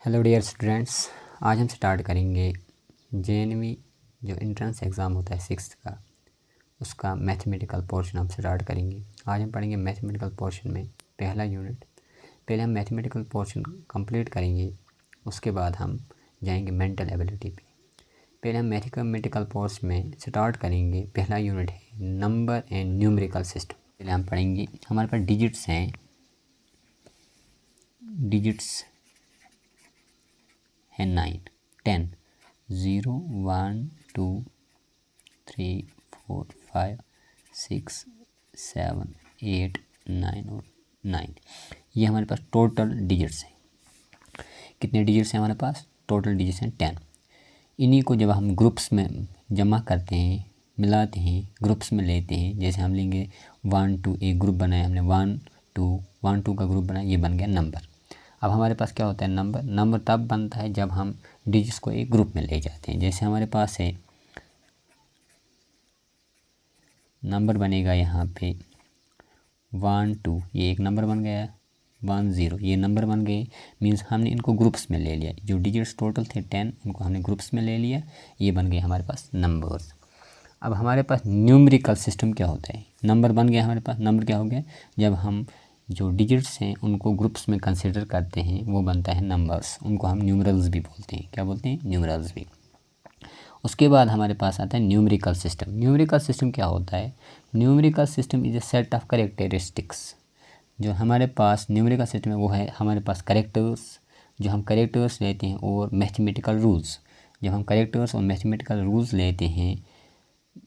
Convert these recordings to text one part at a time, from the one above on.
Hello dear students, आज हम start करेंगे जेएनवी जो एंट्रेंस एग्ज़ाम होता है सिक्स्थ का, उसका मैथमेटिकल पोर्शन हम स्टार्ट करेंगे। आज हम पढ़ेंगे मैथमेटिकल पोर्शन में पहला यूनिट। पहले हम मैथमेटिकल पोर्शन कंप्लीट करेंगे, उसके बाद हम जाएंगे मेंटल एबिलिटी पे। पहले हम मैथमेटिकल पोर्शन में स्टार्ट करेंगे। पहला यूनिट है नंबर एंड न्यूमेरिकल सिस्टम। पहले हम पढ़ेंगे, हमारे पास डिजिट्स हैं, डिजिट्स है 9 10 0 1 2 3 4 5 6 7 8 9 और 9। ये हमारे पास टोटल डिजिट्स हैं। कितने डिजिट्स हैं हमारे पास? टोटल डिजिट्स हैं 10। इन्हीं को जब हम ग्रुप्स में जमा करते हैं, मिलाते हैं, ग्रुप्स में लेते हैं, जैसे हम लेंगे 1 2, एक ग्रुप बनाया हमने 1 2 का ग्रुप बनाया, ये बन गया नंबर। अब हमारे पास क्या होता है? नंबर तब बनता है जब हम डिजिट्स को एक ग्रुप में ले जाते हैं। जैसे हमारे पास है नंबर बनेगा यहाँ पे 1 2, ये एक नंबर बन गया। 1 0, ये नंबर बन गए। मीन्स हमने इनको ग्रुप्स में ले लिया। जो डिजिट्स टोटल थे 10, इनको हमने ग्रुप्स में ले लिया, ये बन गए हमारे पास नंबर्स। अब हमारे पास न्यूमेरिकल सिस्टम क्या होता है? नंबर बन गया हमारे पास। नंबर क्या हो गया? जब हम जो डिजिट्स हैं उनको ग्रुप्स में कंसिडर करते हैं, वो बनता है नंबर्स। उनको हम न्यूमरल्स भी बोलते हैं। क्या बोलते हैं? न्यूमरल्स भी। उसके बाद हमारे पास आता है न्यूमेरिकल सिस्टम। न्यूमेरिकल सिस्टम क्या होता है? Numerical system is a set of characteristics. जो हमारे पास न्यूमेरिकल सिस्टम है वो है हमारे पास कैरेक्टर्स, जो हम कैरेक्टर्स लेते हैं, और मैथमेटिकल रूल्स। जब हम कैरेक्टर्स और मैथमेटिकल रूल्स लेते हैं,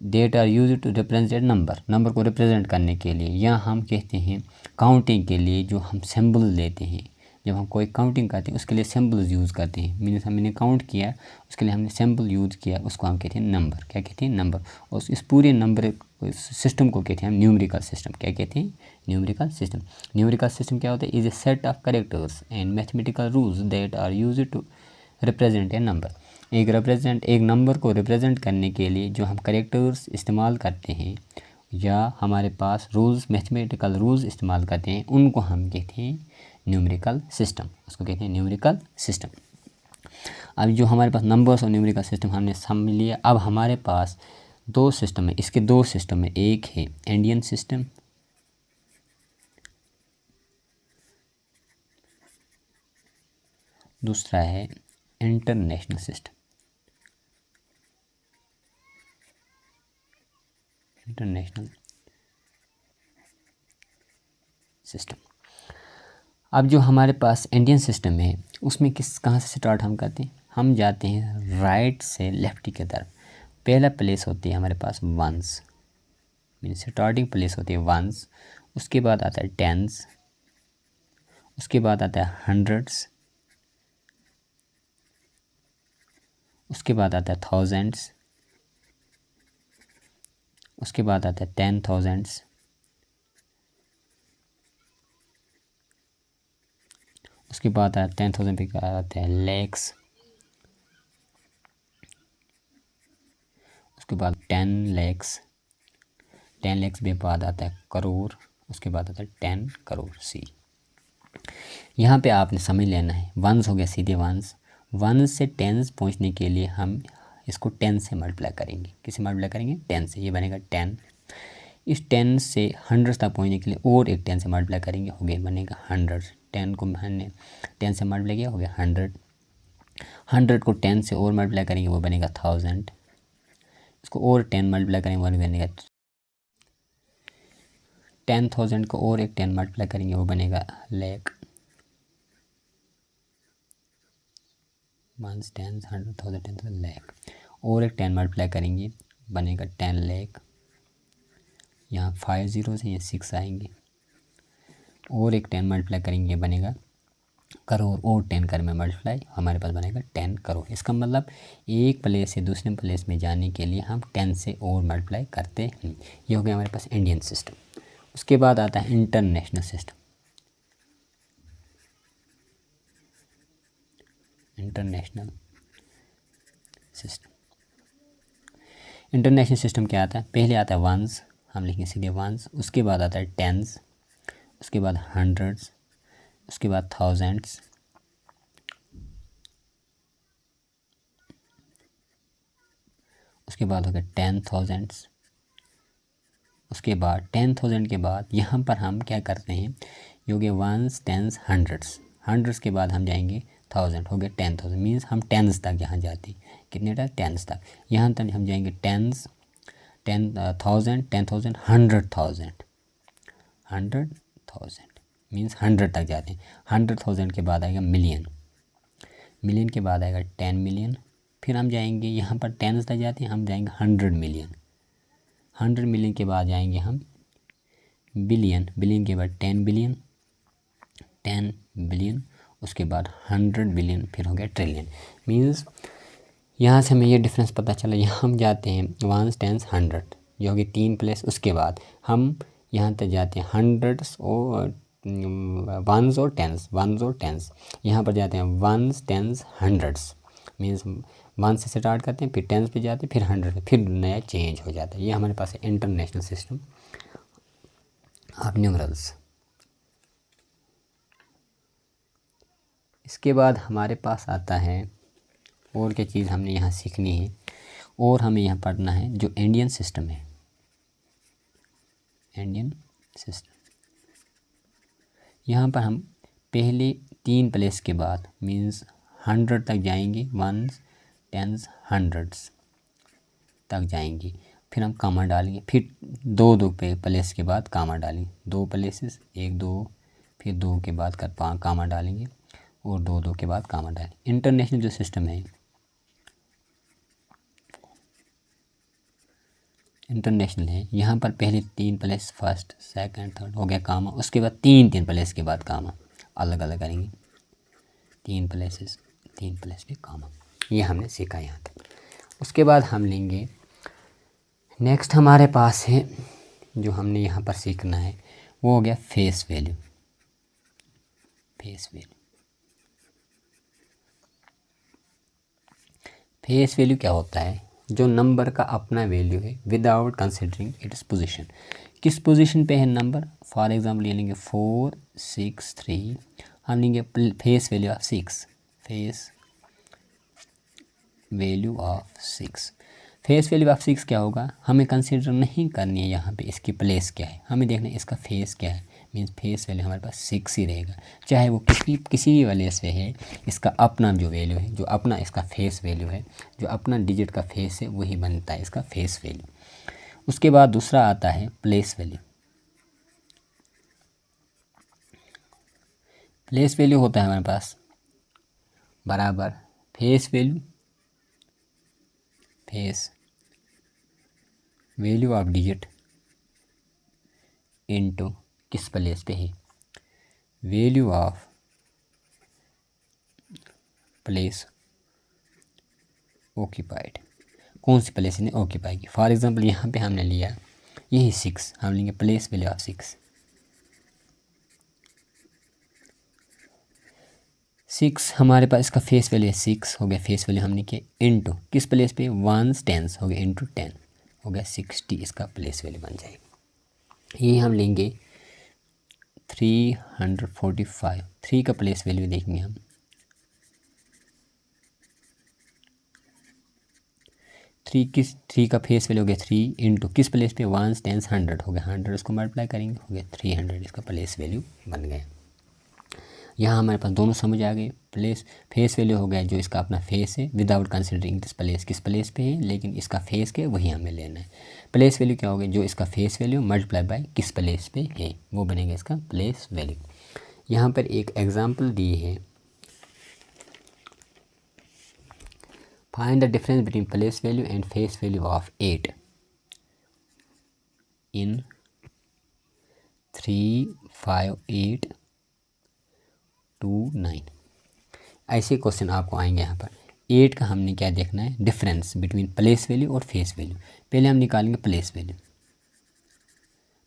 that are use to represent number को रिप्रेजेंट करने के लिए, या हम कहते हैं काउंटिंग के लिए जो हम सिंबल लेते हैं। जब हम कोई काउंटिंग करते हैं उसके लिए सिंबल्स यूज़ करते हैं। मीन्स हमने काउंट किया, उसके लिए हमने सिंबल यूज़ किया, उसको हम कहते हैं नंबर। क्या कहते हैं? नंबर। और इस पूरे नंबर सिस्टम को कहते हैं हम न्यूमेरिकल सिस्टम। क्या कहते हैं? Numerical system. न्यूमेरिकल सिस्टम क्या होता है? Is a set of characters and mathematical rules that are use to represent a number. एक नंबर को रिप्रेजेंट करने के लिए जो हम कैरेक्टर्स इस्तेमाल करते हैं, या हमारे पास रूल्स, मैथमेटिकल रूल्स इस्तेमाल करते हैं, उनको हम कहते हैं न्यूमेरिकल सिस्टम। उसको कहते हैं न्यूमेरिकल सिस्टम। अब जो हमारे पास नंबर्स और न्यूमेरिकल सिस्टम हमने समझ लिया। अब हमारे पास दो सिस्टम है। इसके दो सिस्टम है। एक है इंडियन सिस्टम, दूसरा है इंटरनेशनल सिस्टम। International system. अब जो हमारे पास इंडियन सिस्टम है उसमें कहाँ से स्टार्ट हम करते हैं? हम जाते हैं राइट से लेफ्ट की तरफ। पहला प्लेस होती है हमारे पास वंस, मीन्स स्टार्टिंग प्लेस होती है वंस। उसके बाद आता है टेंस, उसके बाद आता है हंड्रेड्स, उसके बाद आता है थाउजेंड्स, उसके बाद आता है 10,000s, उसके बाद आता है 10,000 पे क्या आता है? लैक्स, उसके बाद 10 लैक्स, 10 लैक्स के बाद आता है करोड़, उसके बाद आता है 10 करोड़। सी यहाँ पे आपने समझ लेना है। वंस हो गया सीधे वंस। वंस से टेंस पहुँचने के लिए हम इसको 10 से मल्टीप्लाई करेंगे। किससे मल्टीप्लाई करेंगे? 10 से। ये बनेगा 10। इस 10 से 100 तक पहुँचने के लिए और एक 10 से मल्टीप्लाई करेंगे, हो गया, बनेगा 100। 10 को हमने 10 से मल्टीप्लाई किया, हो गया 100। 100 को 10 से और मल्टीप्लाई करेंगे, वो बनेगा 1000। इसको और 10 मल्टीप्लाई करेंगे, वो बनेगा 10,000 को और एक 10 मल्टीप्लाई करेंगे, वो बनेगा लाख। 1 10 100,000 10,000 लाख। और एक 10 मल्टीप्लाई करेंगे, बनेगा 10 लाख। यहाँ 5 ज़ीरोज़ हैं, ये 6 आएंगे। और एक 10 मल्टीप्लाई करेंगे, बनेगा करोड़। और 10 कर में मल्टीप्लाई, हमारे पास बनेगा 10 करोड़। इसका मतलब एक प्लेस से दूसरे प्लेस में जाने के लिए हम 10 से और मल्टीप्लाई करते हैं। ये हो गया हमारे पास इंडियन सिस्टम। उसके बाद आता है international system. International system. International system क्या आता है? पहले आता है वंस, हम लिखेंगे सीधे वंस। उसके बाद आता है टेंस, उसके बाद हंड्रेड्स, उसके बाद थाउजेंड्स, उसके बाद हो गया 10,000। उसके बाद 10,000 के बाद यहाँ पर हम क्या करते हैं, ये हो गया वंस, टेंस, हंड्रेड्स। हंड्रेड्स के बाद हम जाएंगे 1000, हो गया 10,000। मीन्स हम टेंस तक यहाँ जाते हैं, कितने तक, टेंस तक। यहाँ तक हम जाएंगे टेंस, 10,000, 10,000, 100,000, 100,000 मीन्स 100 तक जाते हैं। 100,000 के बाद आएगा मिलियन, मिलियन के बाद आएगा 10 मिलियन। फिर हम जाएंगे यहाँ पर टेंस तक जाते हैं, हम जाएंगे 100 मिलियन। 100 मिलियन के बाद जाएंगे हम बिलियन, बिलियन के बाद 10 बिलियन, 10 बिलियन। उसके बाद 100 बिलियन, फिर हो गया ट्रिलियन। मीन्स यहाँ से हमें ये डिफरेंस पता चला। यहाँ हम जाते हैं वंस, टेंस, 100, ये हो गए 3 प्लेस। उसके बाद हम यहाँ तक जाते हैं हंड्रेड्स और वंस और टेंस, वंस और टेंस। यहाँ पर जाते हैं ones, tens, hundreds. Means one से स्टार्ट करते हैं, फिर टेंस पे जाते हैं, फिर 100 पे, फिर नया चेंज हो जाता है। ये हमारे पास है इंटरनेशनल सिस्टम ऑफ न्यूमरल्स। इसके बाद हमारे पास आता है और क्या चीज़ हमने यहाँ सीखनी है, और हमें यहाँ पढ़ना है जो इंडियन सिस्टम है, इंडियन सिस्टम। यहाँ पर हम पहले 3 प्लेस के बाद मीन्स 100 तक जाएंगे, वंस, टेंस, हंड्रेड्स तक जाएंगे। फिर हम कामा डालेंगे, फिर 2 प्लेस के बाद कामा डालेंगे, 2 प्लेसेस, 1 2, फिर 2 के बाद कामा डालेंगे, और 2 के बाद कामा डालेंगे। इंटरनेशनल जो सिस्टम है, इंटरनेशनल है, यहाँ पर पहले 3 प्लेस, फर्स्ट, सेकंड, थर्ड, हो गया कामा। उसके बाद 3 प्लेस के बाद कामा, अलग अलग करेंगे, 3 प्लेसेस, 3 प्लेस पे कामा। ये हमने सीखा यहाँ तक। उसके बाद हम लेंगे नेक्स्ट, हमारे पास है जो हमने यहाँ पर सीखना है, वो हो गया face value. Face value, face value क्या होता है, जो नंबर का अपना वैल्यू है विदाउट कंसिडरिंग इट्स पोजीशन। किस पोजीशन पे है नंबर, फॉर एग्जांपल ये लेंगे 4 6 3, हम लेंगे face value of 6, face value of 6। Face value of 6 क्या होगा, हमें कंसिडर नहीं करनी है यहाँ पे इसकी प्लेस क्या है, हमें देखना है इसका फेस क्या है। मीन्स फेस वैल्यू हमारे पास 6 ही रहेगा, चाहे वो किसी भी वैल्यू से है। इसका अपना जो वैल्यू है, जो अपना इसका फेस वैल्यू है, जो अपना डिजिट का फेस है, वही बनता है इसका फेस वैल्यू। उसके बाद दूसरा आता है प्लेस वैल्यू। प्लेस वैल्यू होता है हमारे पास बराबर face value, face value of digit into किस प्लेस पे है, वैल्यू ऑफ प्लेस ऑक्यूपाइड, कौन सी प्लेस ने ऑक्यूपाई की। फॉर एग्जांपल यहाँ पे हमने लिया यही 6, हम लेंगे प्लेस वैल्यू ऑफ 6। 6 हमारे पास इसका फेस वैल्यू है 6, हो गया फेस वैल्यू हमने किया इनटू किस प्लेस पे, वंस टेंस, हो गया इनटू 10, हो गया 60 इसका प्लेस वैल्यू बन जाएगी। ये हम लेंगे 345, 3 का प्लेस वैल्यू देखेंगे हम, 3 का फेस वैल्यू हो गया 3 इंटू किस प्लेस पे, वंस टेंस 100, हो गया 100, इसको मल्टीप्लाई करेंगे, हो गया 300, इसका प्लेस वैल्यू बन गया। यहाँ हमारे पास दोनों समझ आ गए। प्लेस फेस वैल्यू हो गया जो इसका अपना फेस है विदाउट कंसिडरिंग दिस प्लेस, किस प्लेस पे है लेकिन इसका फेस के वही हमें लेना है। प्लेस वैल्यू क्या हो गया, जो इसका फेस वैल्यू मल्टीप्लाई बाय किस प्लेस पे है, वो बनेगा इसका प्लेस वैल्यू। यहाँ पर एक एग्जाम्पल दी है, find the difference between place value and face value of 8 इन 3 5 8 2 9। ऐसे क्वेश्चन आपको आएंगे। यहाँ पर 8 का हमने क्या देखना है, डिफरेंस बिटवीन प्लेस वैल्यू और फेस वैल्यू। पहले हम निकालेंगे place value,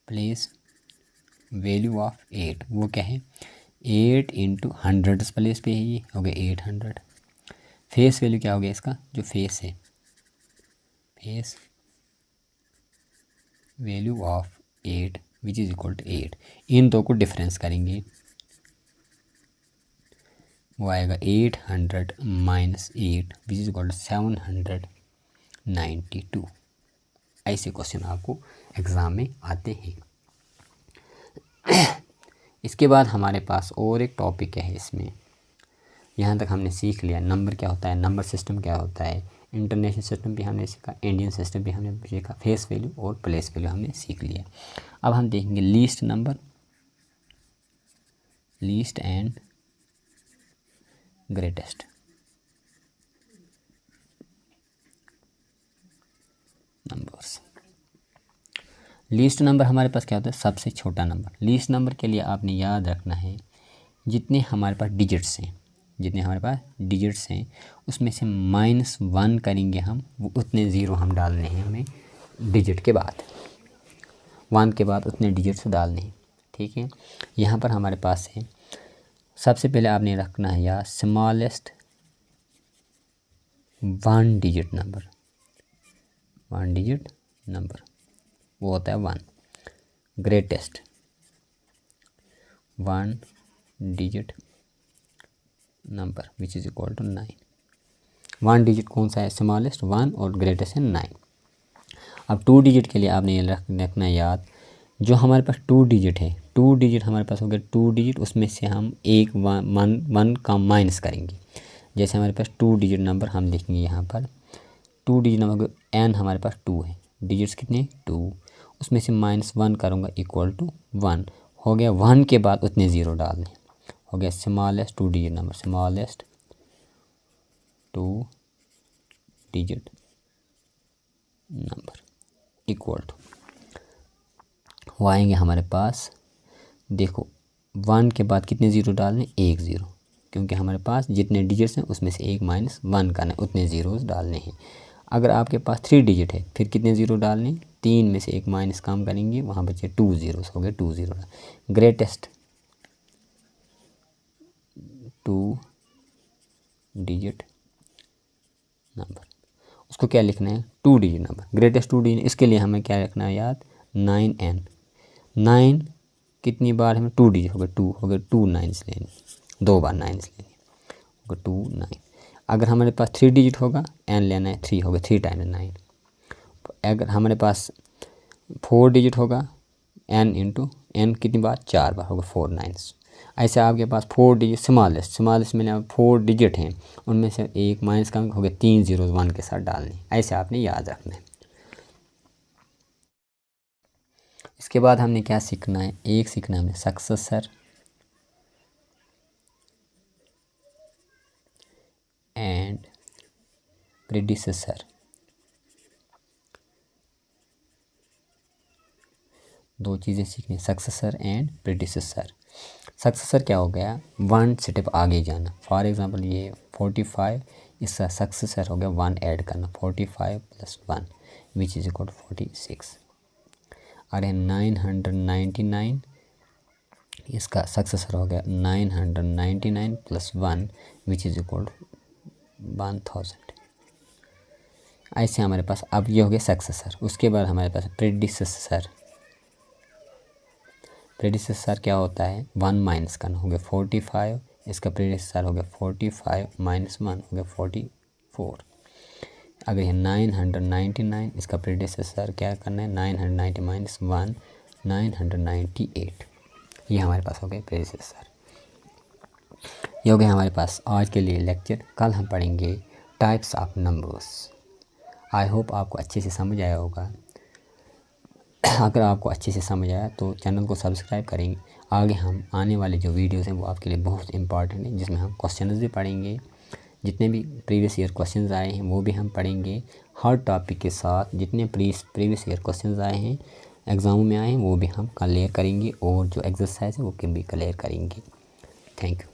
place value of 8 वो क्या है, 8 इंटू 100 प्लेस पे है, ये हो गया 800। फेस वैल्यू क्या हो गया इसका, जो फेस है, face value of 8 which is equal to 8। इन दो को डिफरेंस करेंगे, वो आएगा 800 minus 8 which is equal to 700 92। ऐसे क्वेश्चन आपको एग्ज़ाम में आते हैं। इसके बाद हमारे पास और एक टॉपिक है इसमें। यहाँ तक हमने सीख लिया नंबर क्या होता है, नंबर सिस्टम क्या होता है, इंटरनेशनल सिस्टम भी हमने सीखा, इंडियन सिस्टम भी हमने सीखा, फेस वैल्यू और प्लेस वैल्यू हमने सीख लिया। अब हम देखेंगे least number, least and greatest. Numbers, least number हमारे पास क्या होता है, सबसे छोटा नंबर। लीस्ट नंबर के लिए आपने याद रखना है जितने हमारे पास डिजिट्स हैं, जितने हमारे पास डिजिट्स हैं उसमें से -1 करेंगे हम, वो उतने ज़ीरो हम डालने हैं हमें डिजिट के बाद, 1 के बाद उतने डिजिट्स डालने हैं। ठीक है, यहाँ पर हमारे पास है सबसे पहले आपने रखना है या smallest 1 digit number, 1 digit number वो होता है 1। Greatest 1 digit number which is equal to 9। 1 digit कौन सा है, स्मॉलेस्ट 1 और ग्रेटेस्ट है 9। अब 2 डिजिट के लिए आपने ये रखना याद, जो हमारे पास 2 डिजिट है, 2 डिजिट हमारे पास हो गया 2 डिजिट, उसमें से हम एक वन का माइनस करेंगे। जैसे हमारे पास 2 डिजिट नंबर हम लिखेंगे यहाँ पर 2 डिजिट नंबर n हमारे पास 2 है, डिजिट्स कितने 2, उसमें से -1 करूँगा इक्वल टू 1 हो गया। 1 के बाद उतने ज़ीरो डालने, हो गया smallest 2 digit number, smallest 2 digit number equal to वो आएंगे हमारे पास। देखो 1 के बाद कितने ज़ीरो डालने, एक ज़ीरो, क्योंकि हमारे पास जितने डिजिट्स हैं उसमें से एक -1 करना है, उतने ज़ीरोज़ डालने हैं। अगर आपके पास 3 डिजिट है फिर कितने ज़ीरो डालने, 3 में से एक माइनस कम करेंगे, वहाँ बचे 2 ज़ीरोज़, हो गए 2 ज़ीरो। ग्रेटेस्ट 2 डिजिट नंबर, उसको क्या लिखना है 2 डिजिट नंबर, ग्रेटेस्ट 2 डिजिट। इसके लिए हमें क्या रखना है याद, 9n, 9 कितनी बार हमें 2 डिजिट हो गए 2, हो गए 2 9s लेने, 2 बार 9s लेने, हो गए 2 9। अगर हमारे पास 3 डिजिट होगा n लेना है 3, हो गए 3 टाइम्स 9। अगर हमारे पास 4 डिजिट होगा n इंटू n कितनी बार, 4 बार, हो गए 4 9s। ऐसे आपके पास 4 डिजिट स्मॉलेस्ट में 4 डिजिट हैं, उनमें से एक माइनस कम हो गए, 3 ज़ीरो 1 के साथ डालने, ऐसे आपने याद रखना है। इसके बाद हमने क्या सीखना है, एक सीखना है हमने सक्सेसर एंड प्रेडिसेसर, दो चीज़ें सीखनी, सक्सेसर एंड प्रेडिसेसर। सक्सेसर क्या हो गया, 1 स्टेप आगे जाना। फॉर एग्जांपल ये 45, इसका सक्सेसर हो गया 1 ऐड करना, 45 + 1 विच इज़ इक्वल टू 46। और 999, इसका सक्सेसर हो गया 999 + 1 विच इज़ इक्वल टू 1000। ऐसे हमारे पास अब ये हो गया सक्सेसर। उसके बाद हमारे पास प्रेडिसेसर। प्रेडिसेसर क्या होता है, 1 माइनस करना, हो गया 45, इसका प्रेडिसेसर हो गया 45 - 1 हो गया 44। अगर ये 999, इसका प्रेडिसेसर क्या करना है, 990 - 1 998। ये हमारे पास हो गए प्रेडिसेसर। ये हो गया हमारे पास आज के लिए लेक्चर। कल हम पढ़ेंगे types of numbers. I hope आपको अच्छे से समझ आया होगा। अगर आपको अच्छे से समझ आया तो चैनल को सब्सक्राइब करेंगे। आगे हम आने वाले जो वीडियोस हैं वो आपके लिए बहुत इंपॉर्टेंट हैं, जिसमें हम क्वेश्चंस भी पढ़ेंगे, जितने भी प्रीवियस ईयर क्वेश्चंस आए हैं वो भी हम पढ़ेंगे। हर टॉपिक के साथ जितने प्रीवियस ईयर क्वेश्चंस आए हैं, एग्ज़ाम में आए हैं, वो भी हम क्लियर करेंगे, और जो एक्सरसाइज है वो भी क्लियर करेंगे। Thank you.